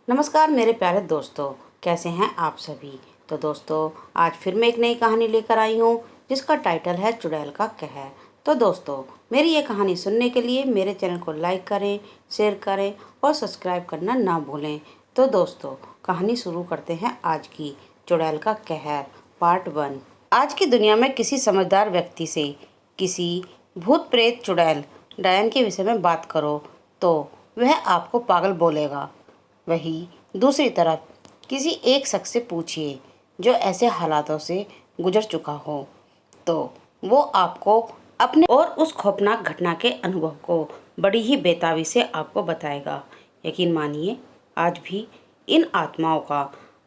नमस्कार मेरे प्यारे दोस्तों, कैसे हैं आप सभी। तो दोस्तों, आज फिर मैं एक नई कहानी लेकर आई हूँ जिसका टाइटल है चुड़ैल का कहर। तो दोस्तों, मेरी ये कहानी सुनने के लिए मेरे चैनल को लाइक करें, शेयर करें और सब्सक्राइब करना ना भूलें। तो दोस्तों, कहानी शुरू करते हैं आज की चुड़ैल का कहर पार्ट 1। आज की दुनिया में किसी समझदार व्यक्ति से किसी भूत प्रेत चुड़ैल डायन के विषय में बात करो तो वह आपको पागल बोलेगा। वही दूसरी तरफ किसी एक शख्स से पूछिए जो ऐसे हालातों से गुजर चुका हो, तो वो आपको अपने और उस खौफनाक घटना के अनुभव को बड़ी ही बेताबी से आपको बताएगा। यकीन मानिए, आज भी इन आत्माओं का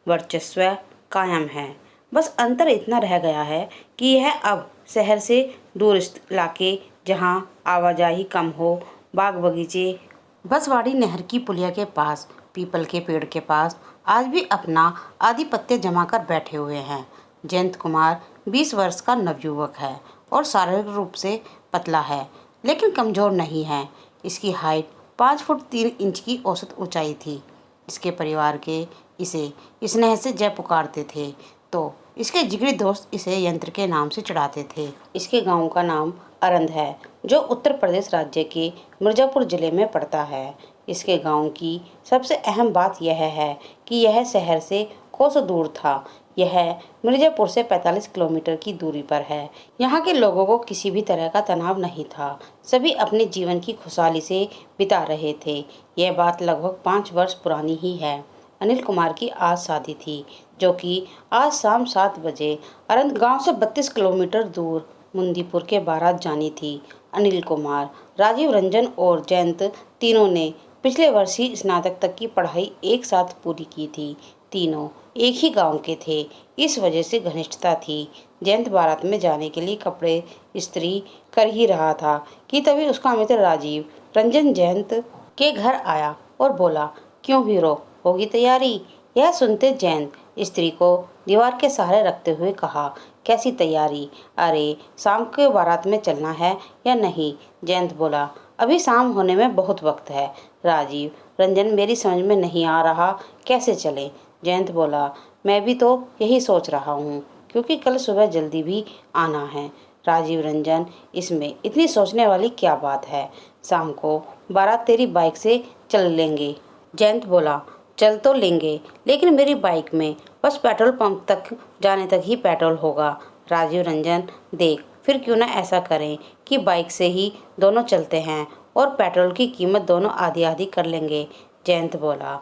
वर्चस्व कायम है। बस अंतर इतना रह गया है कि यह अब शहर से दूर इलाके जहाँ आवाजाही कम हो, बाग बगीचे, बसवाड़ी नहर की पुलिया के पास, पीपल के पेड़ के पास आज भी अपना आधिपत्य जमा कर बैठे हुए हैं। जयंत कुमार 20 वर्ष का नवयुवक है और शारीरिक रूप से पतला है, लेकिन कमज़ोर नहीं है। इसकी हाइट 5 फुट 3 इंच की औसत ऊंचाई थी। इसके परिवार के इसे स्नेह से जय पुकारते थे, तो इसके जिगरी दोस्त इसे यंत्र के नाम से चिढ़ाते थे। इसके गांव का नाम अरंध है, जो उत्तर प्रदेश राज्य के मिर्ज़ापुर जिले में पड़ता है। इसके गांव की सबसे अहम बात यह है कि यह शहर से कोसों दूर था। यह मिर्ज़ापुर से 45 किलोमीटर की दूरी पर है। यहाँ के लोगों को किसी भी तरह का तनाव नहीं था। सभी अपने जीवन की खुशहाली से बिता रहे थे। यह बात लगभग 5 वर्ष पुरानी ही है। अनिल कुमार की आज शादी थी, जो कि आज शाम 7 बजे अरंध गांव से 32 किलोमीटर दूर मुंदीपुर के बारात जानी थी। अनिल कुमार, राजीव रंजन और जयंत तीनों ने पिछले वर्ष ही स्नातक तक की पढ़ाई एक साथ पूरी की थी। तीनों एक ही गांव के थे, इस वजह से घनिष्ठता थी। जयंत बारात में जाने के लिए कपड़े इस्त्री कर ही रहा था कि तभी उसका मित्र राजीव रंजन जयंत के घर आया और बोला, क्यों हीरो, होगी तैयारी। यह सुनते जयंत स्त्री को दीवार के सहारे रखते हुए कहा, कैसी तैयारी? अरे, शाम के बारात में चलना है या नहीं? जयंत बोला, अभी शाम होने में बहुत वक्त है। राजीव रंजन, मेरी समझ में नहीं आ रहा, कैसे चले? जयंत बोला, मैं भी तो यही सोच रहा हूँ, क्योंकि कल सुबह जल्दी भी आना है। राजीव रंजन, इसमें इतनी सोचने वाली क्या बात है? शाम को बारात तेरी बाइक से चल लेंगे। जयंत बोला, चल तो लेंगे, लेकिन मेरी बाइक में बस पेट्रोल पंप तक जाने तक ही पेट्रोल होगा। राजीव रंजन, देख, फिर क्यों ना ऐसा करें कि बाइक से ही दोनों चलते हैं और पेट्रोल की कीमत दोनों आधी आधी कर लेंगे। जयंत बोला,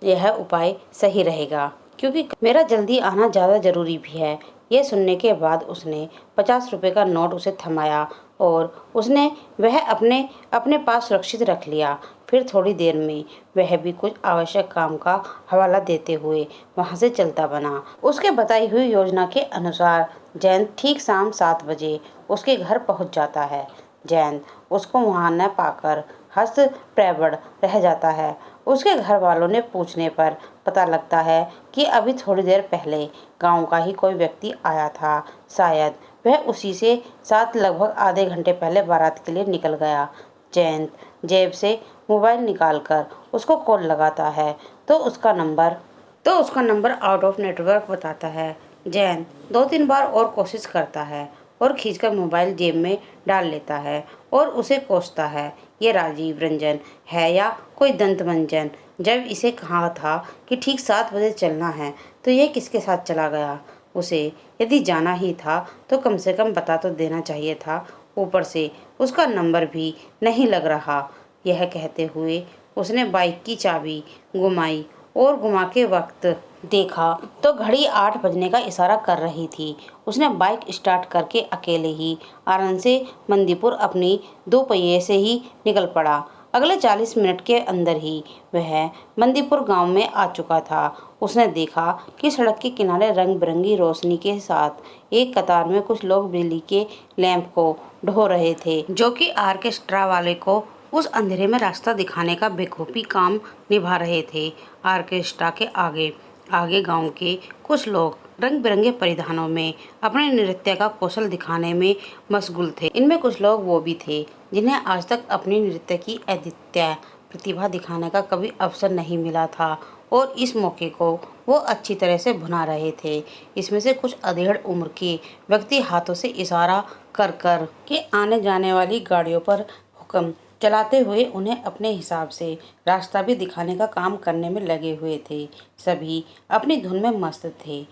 यह उपाय सही रहेगा, क्योंकि मेरा जल्दी आना ज़्यादा ज़रूरी भी है। यह सुनने के बाद उसने 50 रुपये का नोट उसे थमाया और उसने वह अपने अपने पास सुरक्षित रख लिया। फिर थोड़ी देर में वह भी कुछ आवश्यक काम का हवाला देते हुए वहाँ से चलता बना। उसके बताई हुई योजना के अनुसार जयंत ठीक शाम 7 बजे उसके घर पहुँच जाता है। जयंत उसको वहाँ न पाकर हस्त प्रबड़ रह जाता है। उसके घर वालों ने पूछने पर पता लगता है कि अभी थोड़ी देर पहले गांव का ही कोई व्यक्ति आया था। शायद वह उसी से साथ लगभग आधे घंटे पहले बारात के लिए निकल गया। जयंत जेब से मोबाइल निकालकर उसको कॉल लगाता है, तो उसका नंबर आउट ऑफ नेटवर्क बताता है। जयंत 2-3 बार और कोशिश करता है और खींचकर मोबाइल जेब में डाल लेता है और उसे कोसता है, ये राजीव रंजन है या कोई दंतमंजन? जब इसे कहा था कि ठीक 7 बजे चलना है, तो यह किसके साथ चला गया? उसे यदि जाना ही था तो कम से कम बता तो देना चाहिए था। ऊपर से उसका नंबर भी नहीं लग रहा। यह कहते हुए उसने बाइक की चाबी घुमाई और घुमा के वक्त देखा तो घड़ी 8 बजने का इशारा कर रही थी। उसने बाइक स्टार्ट करके अकेले ही आनंद से मंदीपुर अपनी 2 पहिए से ही निकल पड़ा। अगले 40 मिनट के अंदर ही वह मंदीपुर गांव में आ चुका था। उसने देखा कि सड़क के किनारे रंग बिरंगी रोशनी के साथ एक कतार में कुछ लोग बिजली के लैंप को ढो रहे थे, जो कि आर्केस्ट्रा वाले को उस अंधेरे में रास्ता दिखाने का बेखूबी काम निभा रहे थे। आर्केस्ट्रा के आगे आगे गांव के कुछ लोग रंग बिरंगे परिधानों में अपने नृत्य का कौशल दिखाने में मशगूल थे। इनमें कुछ लोग वो भी थे जिन्हें आज तक अपनी नृत्य की अद्वितीय प्रतिभा दिखाने का कभी अवसर नहीं मिला था और इस मौके को वो अच्छी तरह से भुना रहे थे। इसमें से कुछ अधेड़ उम्र के व्यक्ति हाथों से इशारा कर कर के आने जाने वाली गाड़ियों पर हुक्म चलाते हुए उन्हें अपने हिसाब से रास्ता भी दिखाने का काम करने में लगे हुए थे। सभी अपनी धुन में मस्त थे।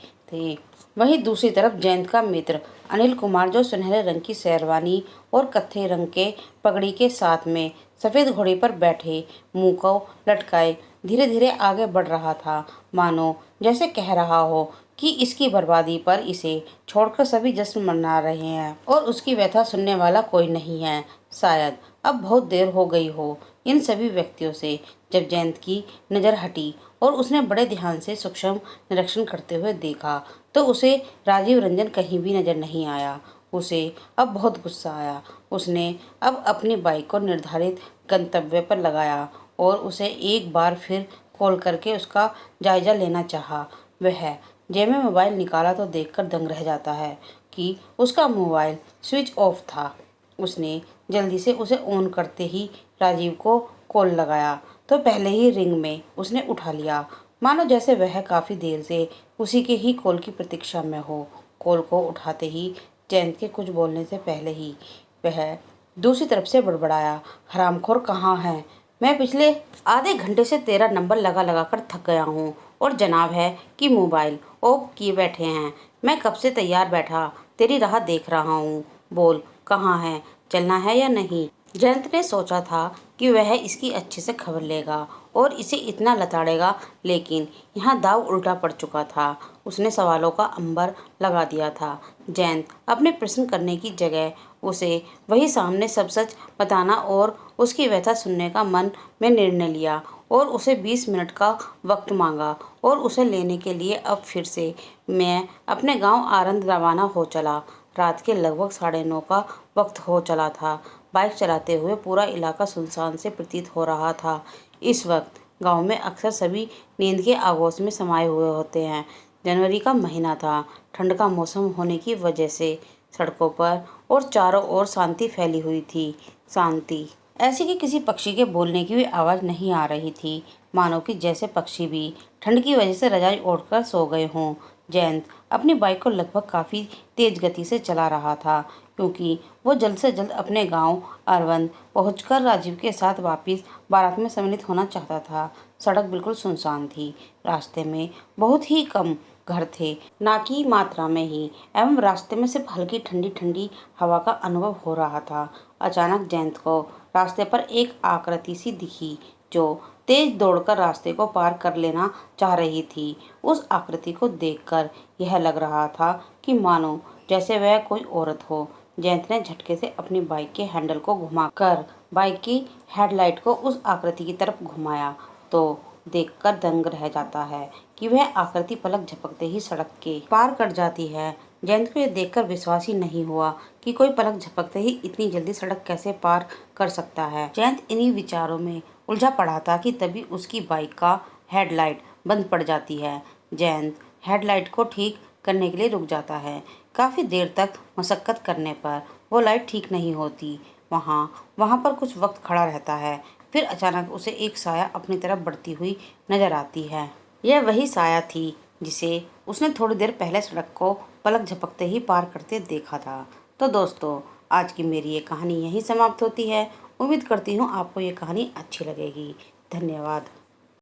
वहीं दूसरी तरफ जयंत का मित्र अनिल कुमार, जो सुनहरे रंग की शेरवानी और कत्थे रंग के पगड़ी के साथ में सफ़ेद घोड़े पर बैठे, मुंह को लटकाए धीरे धीरे आगे बढ़ रहा था, मानो जैसे कह रहा हो कि इसकी बर्बादी पर इसे छोड़कर सभी जश्न मना रहे हैं और उसकी व्यथा सुनने वाला कोई नहीं है। शायद अब बहुत देर हो गई हो इन सभी व्यक्तियों से। जब जयंत की नज़र हटी और उसने बड़े ध्यान से सूक्ष्म निरीक्षण करते हुए देखा तो उसे राजीव रंजन कहीं भी नजर नहीं आया। उसे अब बहुत गुस्सा आया। उसने अब अपनी बाइक को निर्धारित गंतव्य पर लगाया और उसे एक बार फिर कॉल करके उसका जायजा लेना चाहा। वह जेब में मोबाइल निकाला तो देखकर दंग रह जाता है कि उसका मोबाइल स्विच ऑफ था। उसने जल्दी से उसे ऑन करते ही राजीव को कॉल लगाया तो पहले ही रिंग में उसने उठा लिया, मानो जैसे वह काफ़ी देर से उसी के ही कॉल की प्रतीक्षा में हो। कॉल को उठाते ही जयंत के कुछ बोलने से पहले ही वह दूसरी तरफ से बड़बड़ाया, हरामखोर कहाँ है? मैं पिछले आधे घंटे से तेरा नंबर लगा लगा कर थक गया हूँ और जनाब है कि मोबाइल ऑफ किए बैठे हैं। मैं कब से तैयार बैठा तेरी राह देख रहा हूँ। बोल कहाँ है, चलना है या नहीं? जयंत ने सोचा था कि वह इसकी अच्छे से खबर लेगा और इसे इतना लताड़ेगा, लेकिन यहाँ दाव उल्टा पड़ चुका था। उसने सवालों का अंबर लगा दिया था। जयंत अपने प्रश्न करने की जगह उसे वही सामने सब सच बताना और उसकी व्यथा सुनने का मन में निर्णय लिया और उसे 20 मिनट का वक्त मांगा और उसे लेने के लिए अब फिर से मैं अपने गांव आरंद रवाना हो चला। रात के लगभग 9:30 का वक्त हो चला था। बाइक चलाते हुए पूरा इलाका सुनसान से प्रतीत हो रहा था। इस वक्त गांव में अक्सर सभी नींद के आगोश में समाये हुए होते हैं। जनवरी का महीना था। ठंड का मौसम होने की वजह से सड़कों पर और चारों ओर शांति फैली हुई थी। शांति ऐसी कि किसी पक्षी के बोलने की भी आवाज़ नहीं आ रही थी, मानो कि जैसे पक्षी भी ठंड की वजह से रजाई ओढ़कर सो गए हों। जयंत अपनी बाइक को लगभग काफ़ी तेज गति से चला रहा था, क्योंकि वो जल्द से जल्द अपने गांव अरवंद पहुंचकर राजीव के साथ वापस बारात में सम्मिलित होना चाहता था। सड़क बिल्कुल सुनसान थी। रास्ते में बहुत ही कम घर थे, ना की मात्रा में ही, एवं रास्ते में सिर्फ हल्की ठंडी ठंडी हवा का अनुभव हो रहा था। अचानक जयंत को रास्ते पर एक आकृति सी दिखी जो तेज दौड़कर रास्ते को पार कर लेना चाह रही थी। उस आकृति को देखकर यह लग रहा था कि मानो जैसे वह कोई औरत हो। जयंत ने झटके से अपनी बाइक के हैंडल को घुमाकर बाइक की हेडलाइट को उस आकृति की तरफ घुमाया तो देखकर दंग रह जाता है कि वह आकृति पलक झपकते ही सड़क के पार कर जाती है। जयंत को यह देखकर विश्वास ही नहीं हुआ कि कोई पलक झपकते ही इतनी जल्दी सड़क कैसे पार कर सकता है। जयंत इन्हीं विचारों में उलझा पड़ा था कि तभी उसकी बाइक का हेडलाइट बंद पड़ जाती है। जयंत हेडलाइट को ठीक करने के लिए रुक जाता है। काफ़ी देर तक मशक्कत करने पर वो लाइट ठीक नहीं होती। वहाँ पर कुछ वक्त खड़ा रहता है। फिर अचानक उसे एक साया अपनी तरफ बढ़ती हुई नजर आती है। यह वही साया थी जिसे उसने थोड़ी देर पहले सड़क को पलक झपकते ही पार करते देखा था। तो दोस्तों, आज की मेरी ये कहानी यहीं समाप्त होती है। उम्मीद करती हूँ आपको ये कहानी अच्छी लगेगी। धन्यवाद।